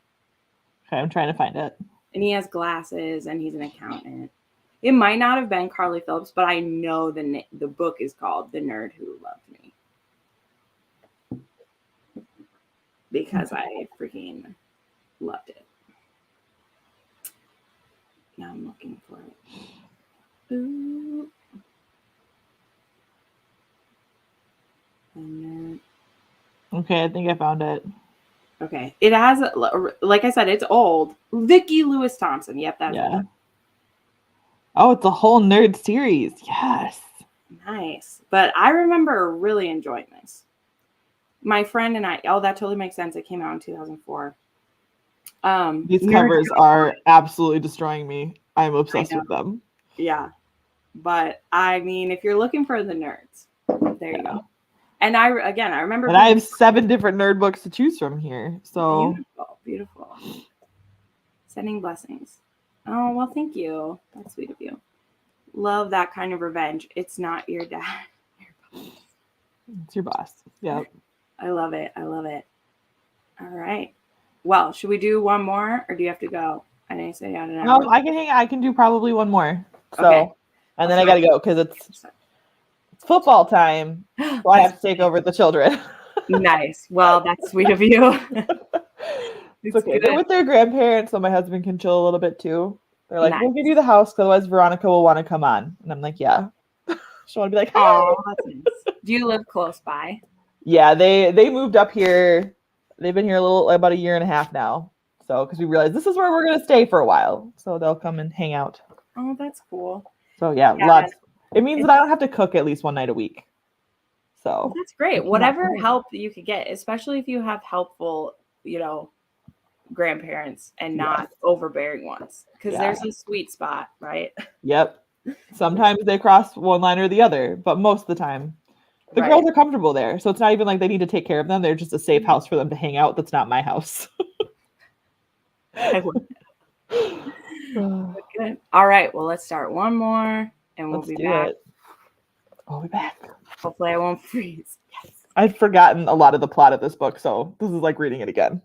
Okay, I'm trying to find it. And he has glasses and he's an accountant. It might not have been Carly Phillips, but I know the book is called The Nerd Who Loved Me. Because I freaking loved it. Now I'm looking for it. Ooh. Okay, I think I found it. Okay. It has, like I said, it's old. Vicki Lewis Thompson. Yep, that's it. Oh, it's a whole nerd series. Yes. Nice. But I remember really enjoying this. My friend and I, oh, that totally makes sense. It came out in 2004. These covers are absolutely destroying me. I'm obsessed with them. Yeah. But I mean, if you're looking for the nerds, there you go. And I remember. And I have 7 different nerd books to choose from here. So beautiful. Sending blessings. Oh, well, thank you. That's sweet of you. Love that kind of revenge. It's not your dad. It's your boss. Yep. I love it. I love it. All right. Well, should we do one more or do you have to go? I didn't say I don't know. No, I can hang. I can do probably one more. So, okay. And then I got to go because it's football time. So I have to take over the children. Nice. Well, that's sweet of you. It's okay. They're with their grandparents, so my husband can chill a little bit too. They're like, we'll give you the house, otherwise Veronica will want to come on. And I'm like, yeah. She'll want to be like, oh, that's nice. Do you live close by? Yeah, they moved up here. They've been here about a year and a half now. So, because we realized this is where we're going to stay for a while. So they'll come and hang out. Oh, that's cool. So yeah, lots. It means that I don't have to cook at least one night a week. So well, that's great. Whatever help you could get, especially if you have helpful, grandparents and not overbearing ones, because there's a sweet spot, right? Yep. Sometimes they cross one line or the other, but most of the time the girls are comfortable there. So it's not even like they need to take care of them. They're just a safe house for them to hang out. That's not my house. Good. All right. Well, let's start one more and we'll be back. We'll be back. Hopefully I won't freeze. Yes. I've forgotten a lot of the plot of this book, so this is like reading it again.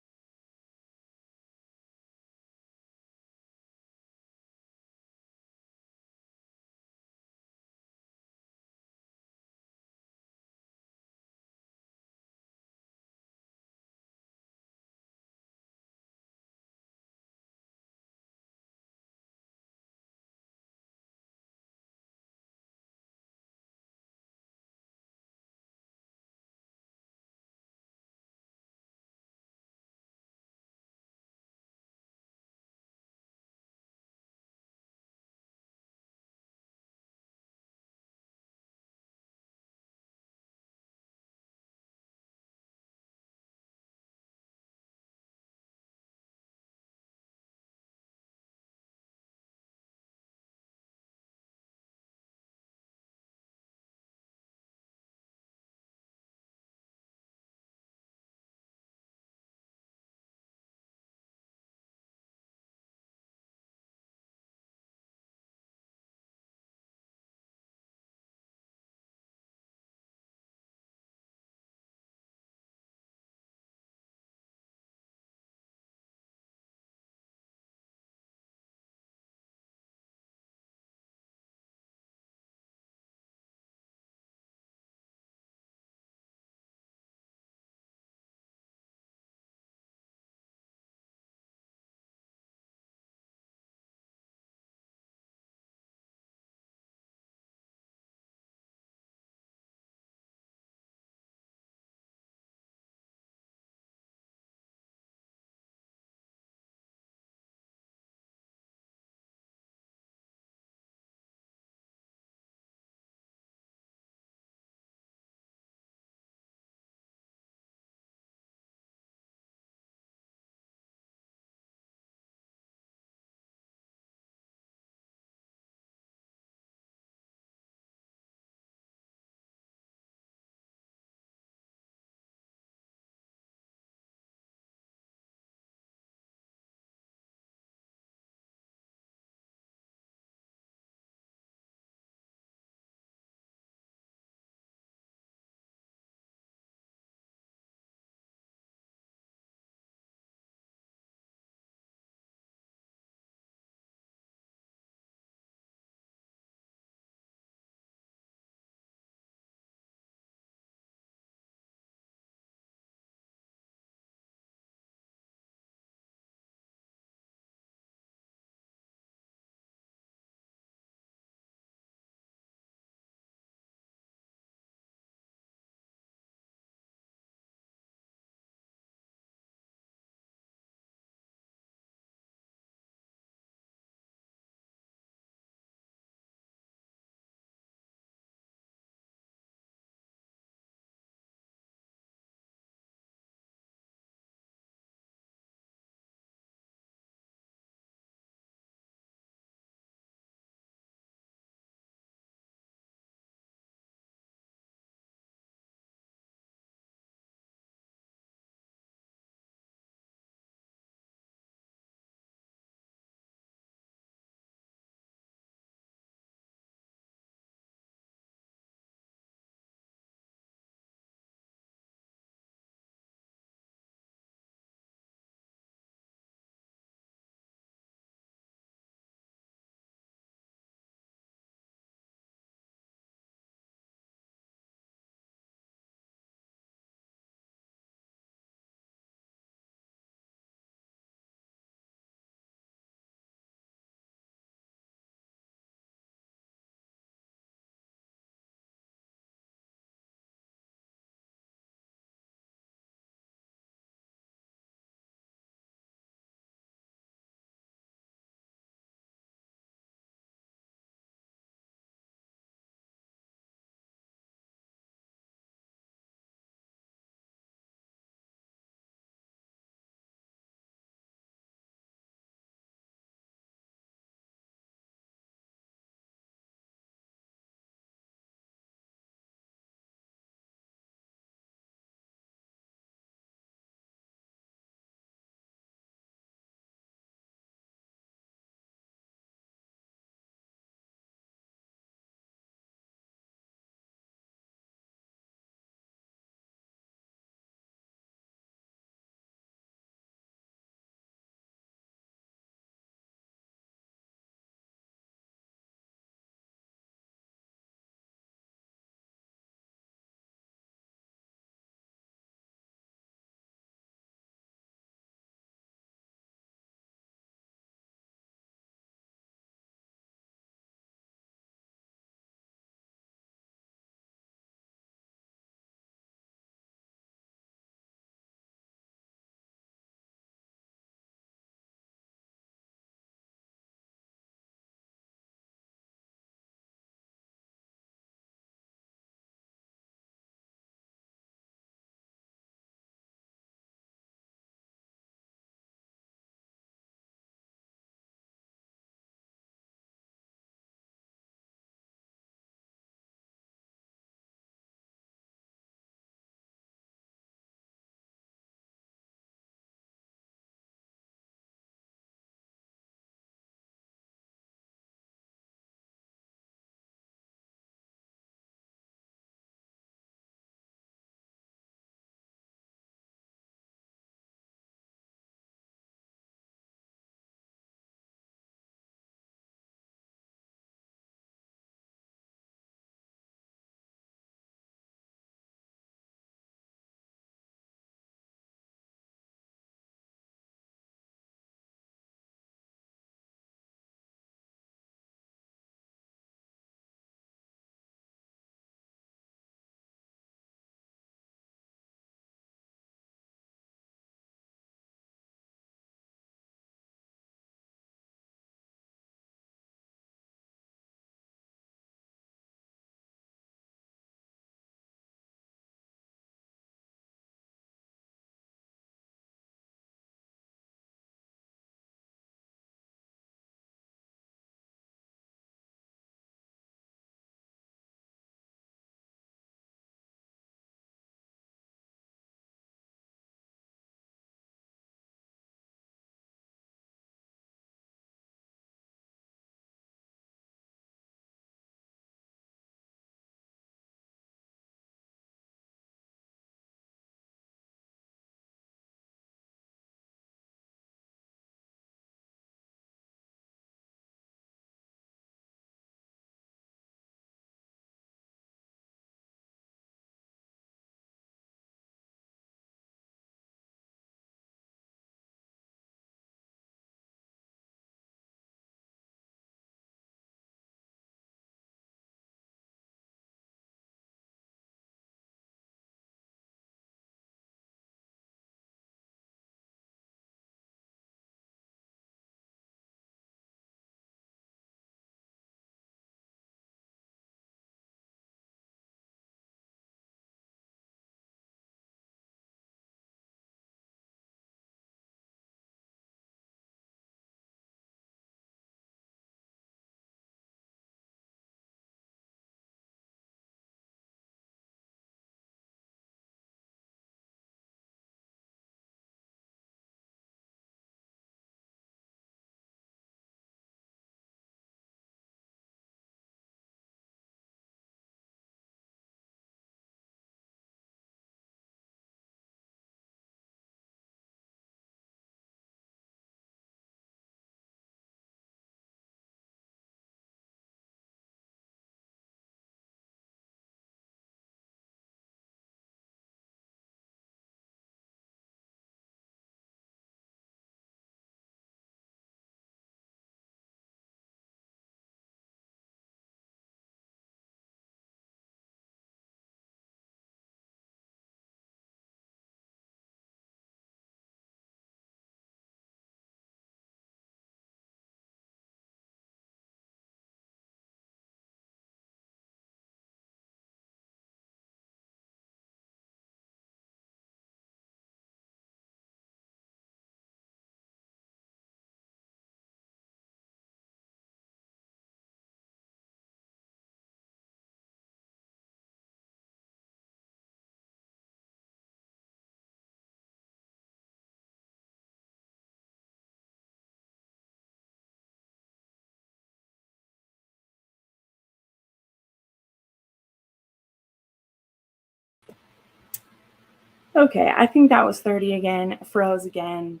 Okay, I think that was 30 again. Froze again.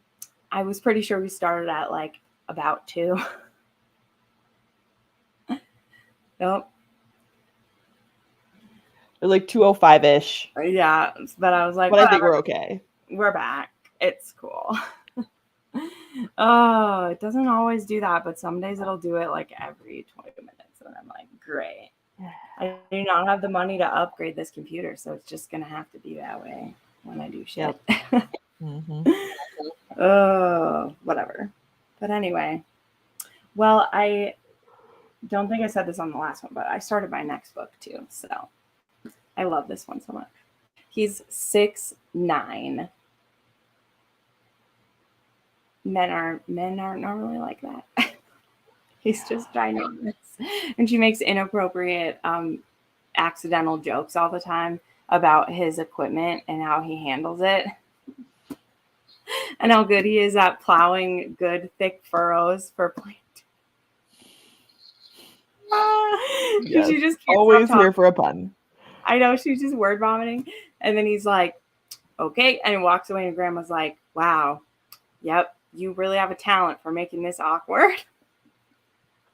I was pretty sure we started at like about 2. Nope. They're like 2:05-ish. Yeah, but I was like, But I think whatever. we're okay. We're back. It's cool. Oh, it doesn't always do that, but some days it'll do it like every 20 minutes. And I'm like, great. I do not have the money to upgrade this computer, so it's just going to have to be that way when I do shit. Yep. Mm-hmm. Oh, whatever. But anyway, well, I don't think I said this on the last one, but I started my next book too. So I love this one so much. He's 6'9". Men aren't normally like that. He's just ginormous. And she makes inappropriate accidental jokes all the time about his equipment and how he handles it. And how good he is at plowing good thick furrows for planting. Yes. She just can't Always stop here for a pun. I know, she's just word vomiting. And then he's like, okay. And he walks away and Grandma's like, wow, yep, you really have a talent for making this awkward.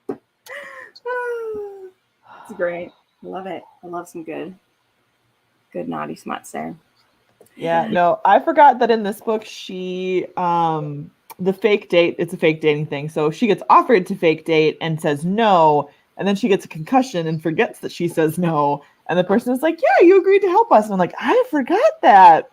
It's great. I love it. I love some good naughty smuts there. Yeah, no, I forgot that in this book she the fake date, it's a fake dating thing. So she gets offered to fake date and says no, and then she gets a concussion and forgets that she says no. And the person is like, yeah, you agreed to help us. And I'm like, I forgot that.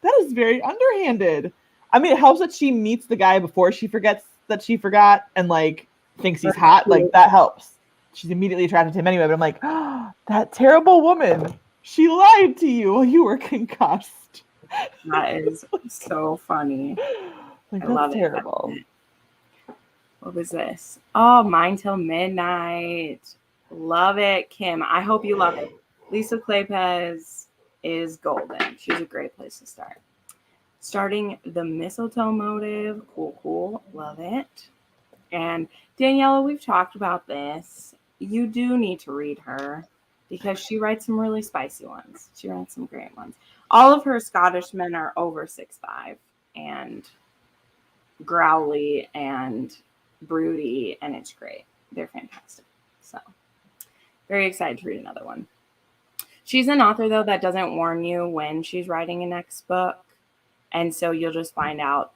That is very underhanded. I mean, it helps that she meets the guy before she forgets that she forgot and like thinks he's hot. Like that helps. She's immediately attracted to him anyway. But I'm like, oh, that terrible woman. She lied to you while you were concussed. That is so funny. Like, I that's love terrible. it. What was this? Oh, Mine Till Midnight. Love it, Kim. I hope you love it. Lisa Kleypas is golden. She's a great place to start. Starting the mistletoe motive. Cool. Love it. And Daniela, we've talked about this. You do need to read her because she writes some really spicy ones. She writes some great ones. All of her Scottish men are over 6'5" and growly and broody, and it's great. They're fantastic. So very excited to read another one. She's an author, though, that doesn't warn you when she's writing a next book. And so you'll just find out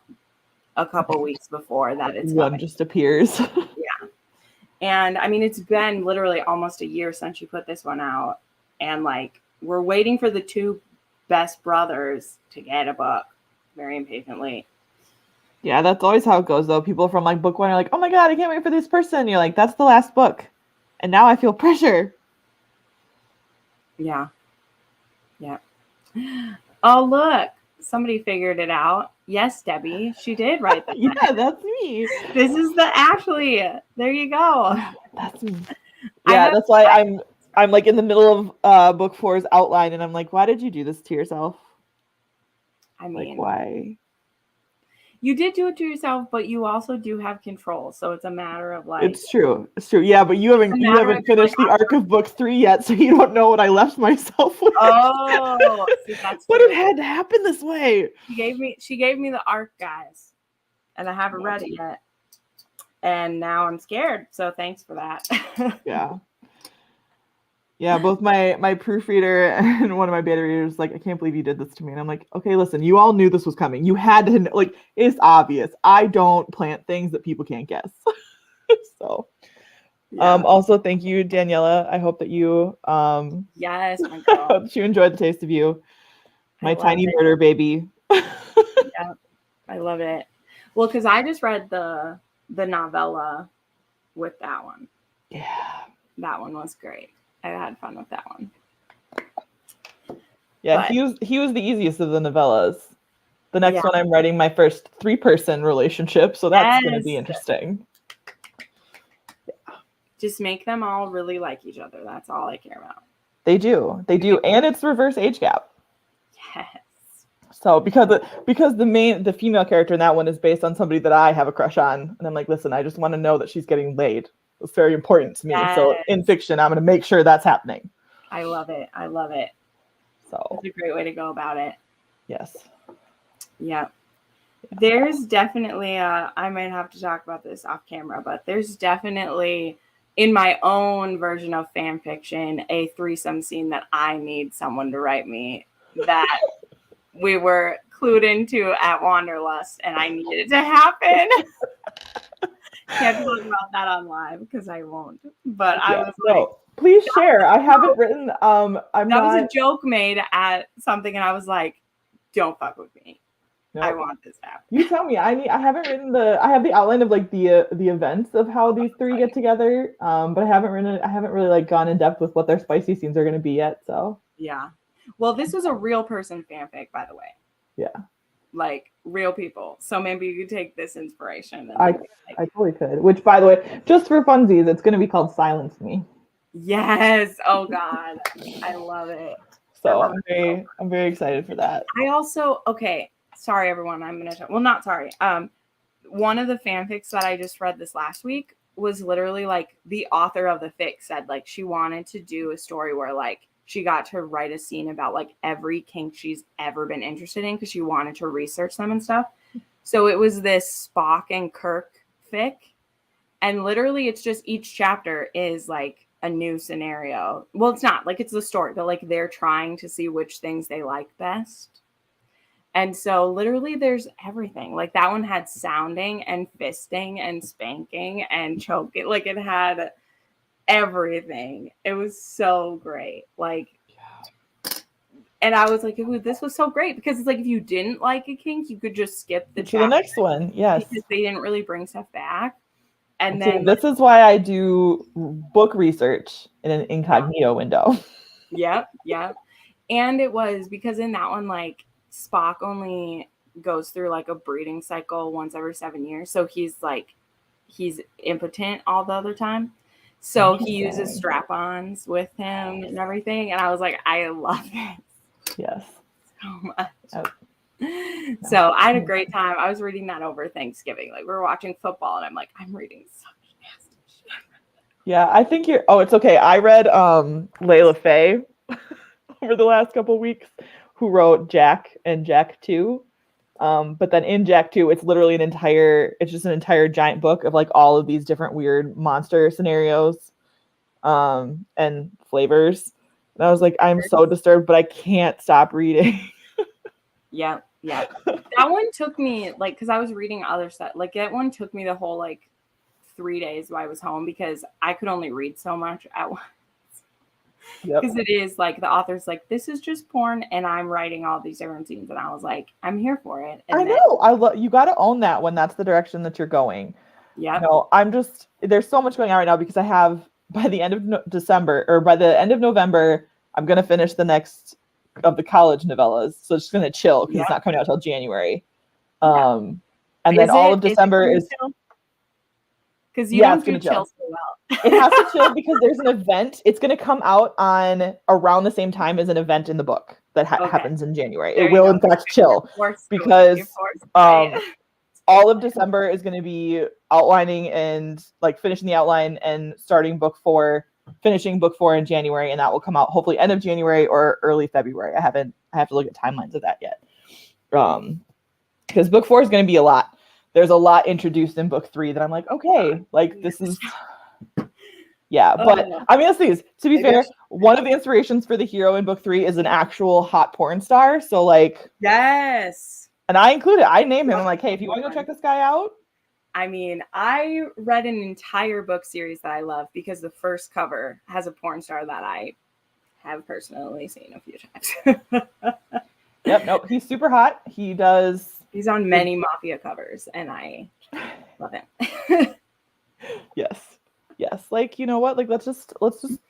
a couple weeks before that it's one just appears. Yeah. And I mean, it's been literally almost a year since she put this one out. And like, we're waiting for the two best brothers to get a book very impatiently. Yeah, that's always how it goes, though. People from like book one are like, oh my God, I can't wait for this person. You're like, that's the last book. And now I feel pressure. Yeah. Oh, look. Somebody figured it out. Yes, Debbie. She did write that. Yeah, that's me. This is the Ashley. There you go. That's me. Yeah, that's why I'm like in the middle of book 4's outline, and I'm like, why did you do this to yourself? I mean, like, why? You did do it to yourself, but you also do have control. So it's a matter of like. It's true. Yeah, but you haven't finished the arc of book 3 yet, so you don't know what I left myself with. Oh, see, that's but it had to happen this way. She gave me the arc, guys, and I haven't read it yet, and now I'm scared. So thanks for that. Yeah, both my proofreader and one of my beta readers like, I can't believe you did this to me. And I'm like, okay, listen, you all knew this was coming. You had to, like, it's obvious. I don't plant things that people can't guess. So, also thank you, Daniela. I hope that you, yes, my girl. hope you enjoyed the taste of you, my tiny murder baby. Yeah, I love it. Well, because I just read the novella with that one. Yeah, that one was great. I had fun with that one. Yeah, but he was the easiest of the novellas. The next one I'm writing my first 3-person relationship, so that's going to be interesting. Yeah. Just make them all really like each other. That's all I care about. They do, and it's reverse age gap. Yes. So because the female character in that one is based on somebody that I have a crush on, and I'm like, listen, I just want to know that she's getting laid. It's very important to me. Yes. So in fiction, I'm going to make sure that's happening. I love it. So it's a great way to go about it. Yes. Yeah. There's definitely I might have to talk about this off camera, but there's definitely in my own version of fan fiction a threesome scene that I need someone to write me that we were clued into at Wanderlust and I needed it to happen. Can't talk about that on live because I won't. But I was like, please share. I haven't written was a joke made at something and I was like, don't fuck with me. Nope. I want this to happen. You tell me. I haven't written I have the outline of like the events of how these three get together. But I haven't really like gone in depth with what their spicy scenes are gonna be yet. So yeah. Well, this was a real person fanfic, by the way. Yeah. Like real people. So maybe you could take this inspiration. And I totally could. Which, by the way, just for funsies, it's going to be called Silence Me. Yes. Oh God, I love it. So I'm very excited for that. I also sorry everyone. I'm gonna. Well, not sorry. One of the fanfics that I just read this last week was literally like the author of the fic said like she wanted to do a story where like she got to write a scene about like every kink she's ever been interested in because she wanted to research them and stuff. So it was this Spock and Kirk fic. And literally it's just each chapter is like a new scenario. Well, it's not like it's the story, but like they're trying to see which things they like best. And so literally there's everything. Like that one had sounding and fisting and spanking and choking. Like it had everything. It was so great. Like, and I was like, this was so great because it's like if you didn't like a kink, you could just skip the next one. Yes, because they didn't really bring stuff back. And then this is why I do book research in an incognito window. Yep. And it was because in that one, like Spock only goes through like a breeding cycle once every 7 years, so he's impotent all the other time. So he uses strap-ons with him and everything. And I was like, I love it. Yes. So much. So I had a great time. I was reading that over Thanksgiving. Like we were watching football and I'm like, I'm reading such nasty shit. Yeah, I think it's okay. I read Layla Faye over the last couple of weeks, who wrote Jack and Jack 2. But then in Jack 2, it's literally it's just an entire giant book of like all of these different weird monster scenarios and flavors. And I was like, I'm so disturbed, but I can't stop reading. Yeah. That one took me like, cause I was reading other stuff. Like that one took me the whole like 3 days while I was home because I could only read so much at once. Because it is like the author's like, this is just porn and I'm writing all these different scenes. And I was like, I'm here for it. And know. You got to own that when that's the direction that you're going. Yeah. No, there's so much going on right now because I have by the end of December or by the end of November, I'm going to finish the next of the college novellas. So it's just going to chill because it's not coming out until January. And then all of December is because you don't do chill so well. It has to chill because there's an event. It's going to come out on around the same time as an event in the book that happens in January. It will in fact chill because all of December is going to be outlining and like finishing the outline and starting finishing book 4 in January, and that will come out hopefully end of January or early February. I have to look at timelines of that yet. Because book 4 is going to be a lot. There's a lot introduced in book 3 that I'm like, okay, like this is, yeah. But I mean, to be fair, one of the inspirations for the hero in book 3 is an actual hot porn star. So like, yes. And I included, I named him. I'm like, hey, if you want to go check this guy out. I mean, I read an entire book series that I love because the first cover has a porn star that I have personally seen a few times. Yep. Nope. He's super hot. He's on many mafia covers and I love him. Yes. Like, you know what? Like, let's just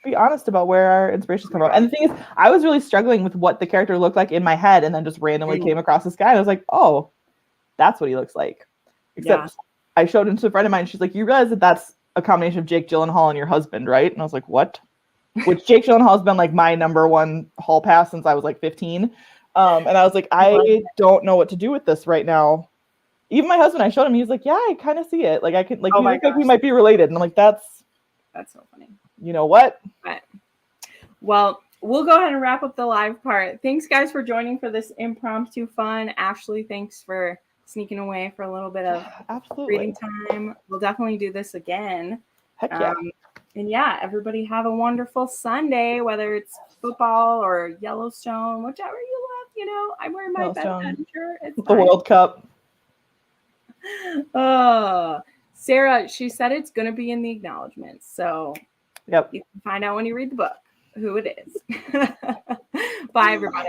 be honest about where our inspirations come from. And the thing is, I was really struggling with what the character looked like in my head and then just randomly came across this guy and I was like, oh, that's what he looks like. Except I showed him to a friend of mine. She's like, you realize that that's a combination of Jake Gyllenhaal and your husband, right? And I was like, what? Which Jake Gyllenhaal has been like my number one hall pass since I was like 15. And I was like, I don't know what to do with this right now. Even my husband, I showed him, he was like, yeah, I kind of see it. Like I can like, like we might be related. And I'm like, that's so funny. You know what? But, well, we'll go ahead and wrap up the live part. Thanks, guys, for joining for this impromptu fun. Ashley, thanks for sneaking away for a little bit of reading time. We'll definitely do this again. Heck yeah. And yeah, everybody have a wonderful Sunday, whether it's football or Yellowstone, whichever you love. You know, I'm wearing my Beth shirt. It's the World Cup. Sarah, she said it's going to be in the acknowledgments. So yep, you can find out when you read the book who it is. Bye, everybody.